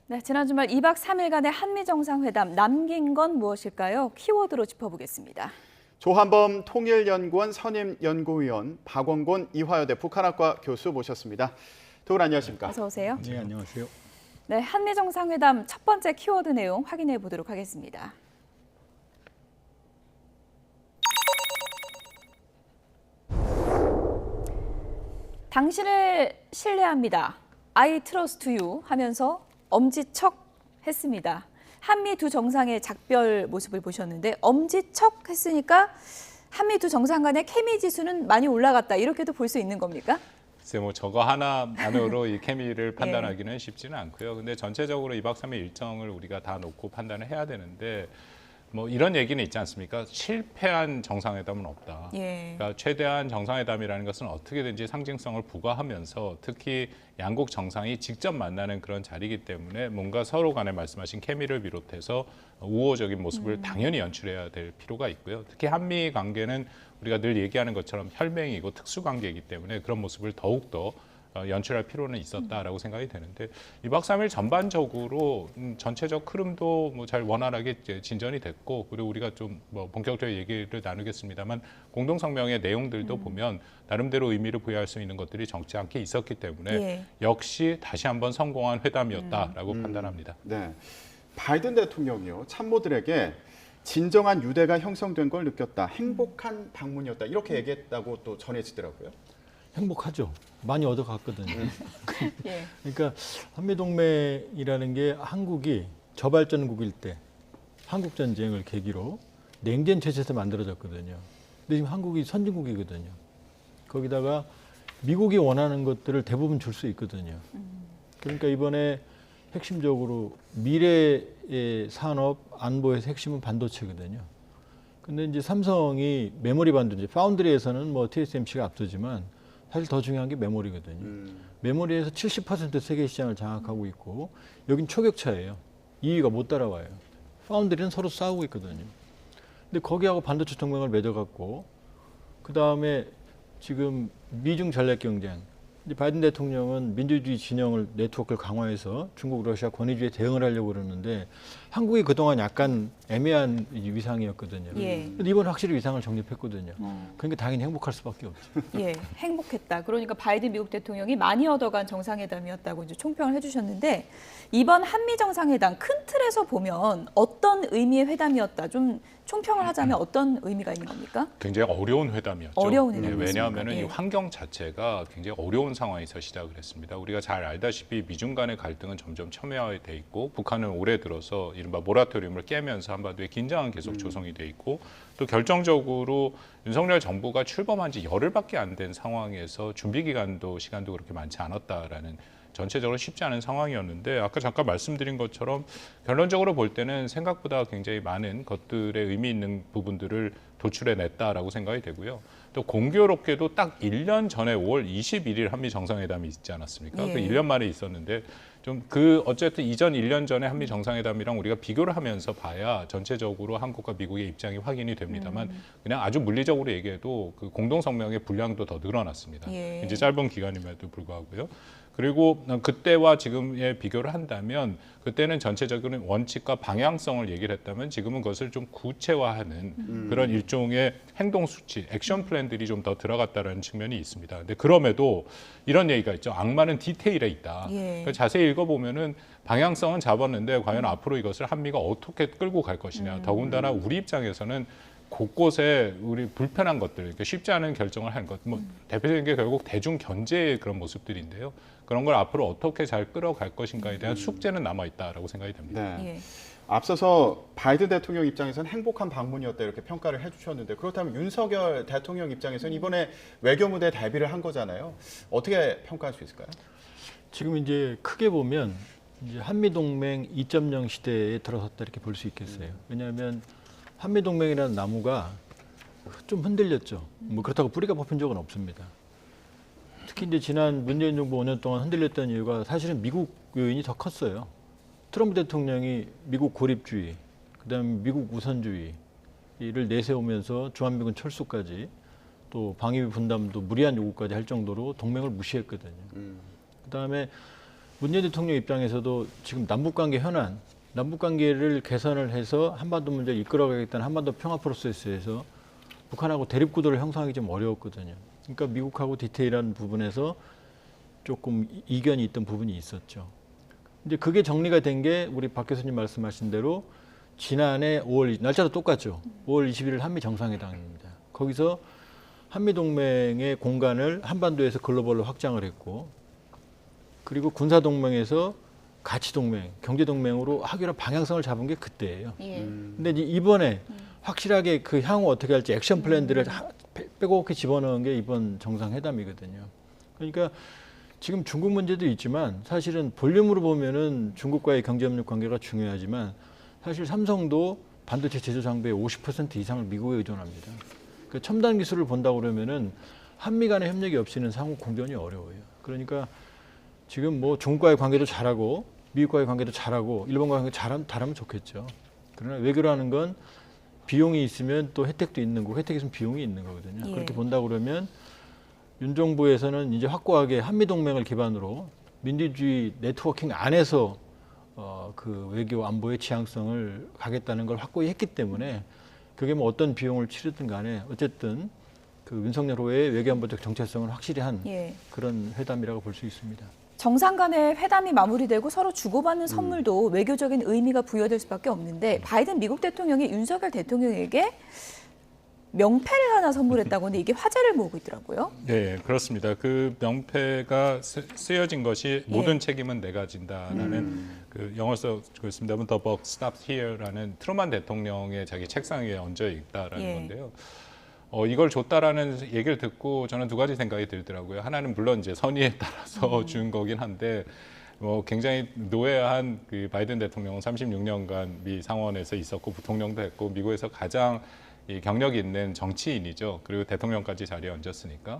네, 지난 주말 2박 3일간의 한미정상회담 남긴 건 무엇일까요? 키워드로 짚어보겠습니다. 조한범 통일연구원 선임연구위원, 박원곤 이화여대 북한학과 교수 모셨습니다. 두 분 안녕하십니까? 어서 오세요. 네, 안녕하세요. 네, 한미정상회담 첫 번째 키워드 내용 확인해 보도록 하겠습니다. 당신을 신뢰합니다. I trust you 하면서 엄지척했습니다. 한미 두 정상의 작별 모습을 보셨는데 엄지척했으니까 한미 두 정상 간의 케미 지수는 많이 올라갔다 이렇게도 볼 수 있는 겁니까? 글쎄 뭐 저거 하나만으로 이 케미를 판단하기는 쉽지는 않고요. 근데 전체적으로 2박 3일 일정을 우리가 다 놓고 판단을 해야 되는데 뭐 이런 얘기는 있지 않습니까? 실패한 정상회담은 없다. 그러니까 최대한 정상회담이라는 것은 어떻게든지 상징성을 부과하면서 특히 양국 정상이 직접 만나는 그런 자리이기 때문에 뭔가 서로 간에 말씀하신 케미를 비롯해서 우호적인 모습을 당연히 연출해야 될 필요가 있고요. 특히 한미 관계는 우리가 늘 얘기하는 것처럼 혈맹이고 특수관계이기 때문에 그런 모습을 더욱더 연출할 필요는 있었다라고 생각이 되는데 2박 3일 전반적으로 전체적 흐름도 뭐 잘 원활하게 진전이 됐고 그리고 우리가 좀 뭐 본격적인 얘기를 나누겠습니다만 공동성명의 내용들도 보면 나름대로 의미를 부여할 수 있는 것들이 적지 않게 있었기 때문에 역시 다시 한번 성공한 회담이었다라고 판단합니다. 네, 바이든 대통령이요 참모들에게 진정한 유대가 형성된 걸 느꼈다, 행복한 방문이었다 이렇게 얘기했다고 또 전해지더라고요. 행복하죠. 많이 얻어갔거든요. 그러니까 한미동맹이라는 게 한국이 저발전국일 때 한국전쟁을 계기로 냉전 체제에서 만들어졌거든요. 근데 지금 한국이 선진국이거든요. 거기다가 미국이 원하는 것들을 대부분 줄 수 있거든요. 그러니까 이번에 핵심적으로 미래의 산업 안보의 핵심은 반도체거든요. 근데 이제 삼성이 메모리 반도체, 파운드리에서는 뭐 TSMC가 앞서지만 사실 더 중요한 게 메모리거든요. 메모리에서 70% 세계 시장을 장악하고 있고 여긴 초격차예요. 2위가 못 따라와요. 파운드리는 서로 싸우고 있거든요. 근데 거기하고 반도체 동맹을 맺어갖고 그 다음에 지금 미중 전략 경쟁. 이제 바이든 대통령은 민주주의 진영을 네트워크를 강화해서 중국, 러시아 권위주의에 대응을 하려고 그러는데 한국이 그동안 약간 애매한 위상이었거든요. 근데 이번 확실히 위상을 정립했거든요. 그러니까 당연히 행복할 수밖에 없죠. 행복했다. 그러니까 바이든 미국 대통령이 많이 얻어간 정상회담이었다고 이제 총평을 해주셨는데 이번 한미 정상회담 큰 틀에서 보면 어떤 의미의 회담이었다. 좀 총평을 하자면 어떤 의미가 있는 겁니까? 굉장히 어려운 회담이었죠. 어려운 회담이었습니까? 왜냐하면 이 환경 자체가 굉장히 어려운 상황에서 시작을 했습니다. 우리가 잘 알다시피 미중 간의 갈등은 점점 첨예화돼 있고 북한은 올해 들어서 이른바 모라토리움을 깨면서 한반도에 긴장은 계속 조성이 돼 있고 또 결정적으로 윤석열 정부가 출범한 지 열흘밖에 안 된 상황에서 준비 기간도 시간도 그렇게 많지 않았다라는 전체적으로 쉽지 않은 상황이었는데 아까 잠깐 말씀드린 것처럼 결론적으로 볼 때는 생각보다 굉장히 많은 것들의 의미 있는 부분들을 도출해냈다라고 생각이 되고요. 또 공교롭게도 딱 1년 전에 5월 21일 한미 정상회담이 있지 않았습니까? 그 1년 만에 있었는데 좀 어쨌든 이전 1년 전에 한미 정상회담이랑 우리가 비교를 하면서 봐야 전체적으로 한국과 미국의 입장이 확인이 됩니다만 그냥 아주 물리적으로 얘기해도 그 공동성명의 분량도 더 늘어났습니다. 이제 짧은 기간임에도 불구하고요. 그리고 그때와 지금의 비교를 한다면 그때는 전체적인 원칙과 방향성을 얘기를 했다면 지금은 그것을 좀 구체화하는 그런 일종의 행동 수치, 액션 플랜들이 좀 더 들어갔다는 측면이 있습니다. 근데 그럼에도 이런 얘기가 있죠. 악마는 디테일에 있다. 그러니까 자세히 읽어보면은 방향성은 잡았는데 과연 앞으로 이것을 한미가 어떻게 끌고 갈 것이냐. 더군다나 우리 입장에서는 곳곳에 우리 불편한 것들, 그러니까 쉽지 않은 결정을 한 것, 뭐 대표적인 게 결국 대중 견제의 그런 모습들인데요. 그런 걸 앞으로 어떻게 잘 끌어갈 것인가에 대한 숙제는 남아 있다라고 생각이 됩니다. 앞서서 바이든 대통령 입장에서는 행복한 방문이었다 이렇게 평가를 해주셨는데 그렇다면 윤석열 대통령 입장에서는 이번에 외교무대 대비를 한 거잖아요. 어떻게 평가할 수 있을까요? 지금 이제 크게 보면 이제 한미동맹 2.0 시대에 들어섰다 이렇게 볼 수 있겠어요. 왜냐하면 한미동맹이라는 나무가 좀 흔들렸죠. 뭐 그렇다고 뿌리가 뽑힌 적은 없습니다. 특히 이제 지난 문재인 정부 5년 동안 흔들렸던 이유가 사실은 미국 요인이 더 컸어요. 트럼프 대통령이 미국 고립주의, 그다음에 미국 우선주의를 내세우면서 주한미군 철수까지 또 방위비 분담도 무리한 요구까지 할 정도로 동맹을 무시했거든요. 그다음에 문재인 대통령 입장에서도 지금 남북관계 현안, 남북관계를 개선을 해서 한반도 문제를 이끌어가겠다는 한반도 평화 프로세스에서 북한하고 대립구도를 형성하기 좀 어려웠거든요. 그러니까 미국하고 디테일한 부분에서 조금 이견이 있던 부분이 있었죠. 이제 그게 정리가 된 게 우리 박 교수님 말씀하신 대로 지난해 5월, 날짜도 똑같죠. 5월 21일 한미 정상회담입니다. 거기서 한미동맹의 공간을 한반도에서 글로벌로 확장을 했고, 그리고 군사동맹에서 가치동맹, 경제동맹으로 하기로 방향성을 잡은 게 그때예요. 예. 근데 이제 이번에 확실하게 그 향후 어떻게 할지 액션 플랜들을 빼곡히 집어넣은 게 이번 정상회담이거든요. 그러니까 지금 중국 문제도 있지만 사실은 볼륨으로 보면은 중국과의 경제협력 관계가 중요하지만 사실 삼성도 반도체 제조 장비의 50% 이상을 미국에 의존합니다. 그러니까 첨단 기술을 본다고 그러면은 한미 간의 협력이 없이는 상호 공존이 어려워요. 그러니까 지금 뭐 중국과의 관계도 잘하고 미국과의 관계도 잘하고 일본과의 관계도 잘하면 좋겠죠. 그러나 외교라는 건 비용이 있으면 또 혜택도 있는 거고 혜택이 있으면 비용이 있는 거거든요. 예. 그렇게 본다고 그러면 윤 정부에서는 이제 확고하게 한미동맹을 기반으로 민주주의 네트워킹 안에서 그 외교 안보의 지향성을 가겠다는 걸 확고히 했기 때문에 그게 뭐 어떤 비용을 치르든 간에 어쨌든 그 윤석열 후의 외교안보적 정체성을 확실히 한 예. 그런 회담이라고 볼 수 있습니다. 정상 간의 회담이 마무리되고 서로 주고받는 선물도 외교적인 의미가 부여될 수밖에 없는데 바이든 미국 대통령이 윤석열 대통령에게 명패를 하나 선물했다고 하는데 이게 화제를 모으고 있더라고요. 네, 그렇습니다. 그 명패가 쓰여진 것이 모든 책임은 내가 진다라는 그 영어로 그렇습니다만 The buck stops here라는 트루만 대통령의 자기 책상 위에 얹어 있다라는 예. 건데요. 이걸 줬다라는 얘기를 듣고 저는 두 가지 생각이 들더라고요. 하나는 물론 이제 선의에 따라서 준 거긴 한데 굉장히 노회한 그 바이든 대통령은 36년간 미 상원에서 있었고 부통령도 했고 미국에서 가장 이 경력이 있는 정치인이죠. 그리고 대통령까지 자리에 얹었으니까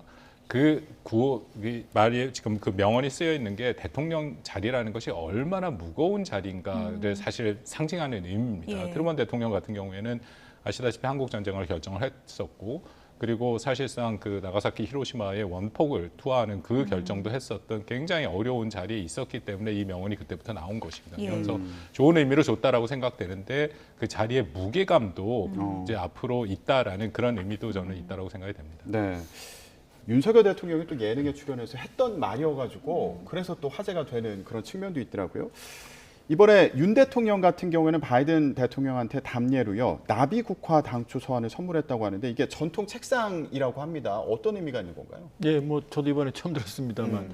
말이 지금 그 명언이 쓰여 있는 게 대통령 자리라는 것이 얼마나 무거운 자리인가를 사실 상징하는 의미입니다. 예. 트루먼 대통령 같은 경우에는 아시다시피 한국 전쟁을 결정을 했었고 그리고 사실상 그 나가사키 히로시마의 원폭을 투하하는 그 결정도 했었던 굉장히 어려운 자리에 있었기 때문에 이 명언이 그때부터 나온 것입니다. 예. 그래서 좋은 의미로 줬다라고 생각되는데 그 자리의 무게감도 이제 앞으로 있다라는 그런 의미도 저는 있다라고 생각이 됩니다. 네. 윤석열 대통령이 또 예능에 출연해서 했던 말이어가지고 그래서 또 화제가 되는 그런 측면도 있더라고요. 이번에 윤 대통령 같은 경우에는 바이든 대통령한테 답례로요 나비 국화 당초 서한을 선물했다고 하는데 이게 전통 책상이라고 합니다. 어떤 의미가 있는 건가요? 예, 뭐 저도 이번에 처음 들었습니다만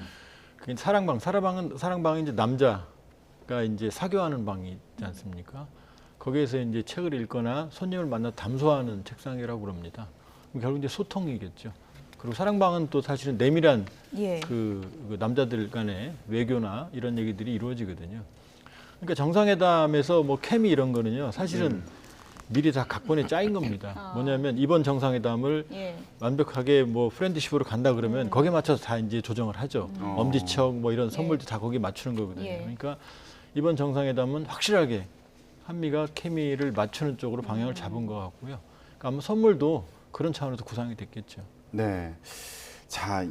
그게 사랑방은 이제 남자가 이제 사교하는 방이 있지 않습니까? 거기에서 이제 책을 읽거나 손님을 만나 담소하는 책상이라고 그럽니다. 결국 이제 소통이겠죠. 그리고 사랑방은 또 사실은 내밀한 예. 그 남자들 간의 외교나 이런 얘기들이 이루어지거든요. 그러니까 정상회담에서 뭐 케미 이런 거는요 사실은 미리 다 각본에 짜인 겁니다. 뭐냐면 이번 정상회담을 예. 완벽하게 뭐 프렌드십으로 간다 그러면 거기에 맞춰서 다 이제 조정을 하죠. 엄지척 뭐 이런 선물도 다 거기에 맞추는 거거든요. 예. 그러니까 이번 정상회담은 확실하게 한미가 케미를 맞추는 쪽으로 방향을 잡은 것 같고요. 그러니까 아마 선물도 그런 차원에서 구상이 됐겠죠. 네. 자,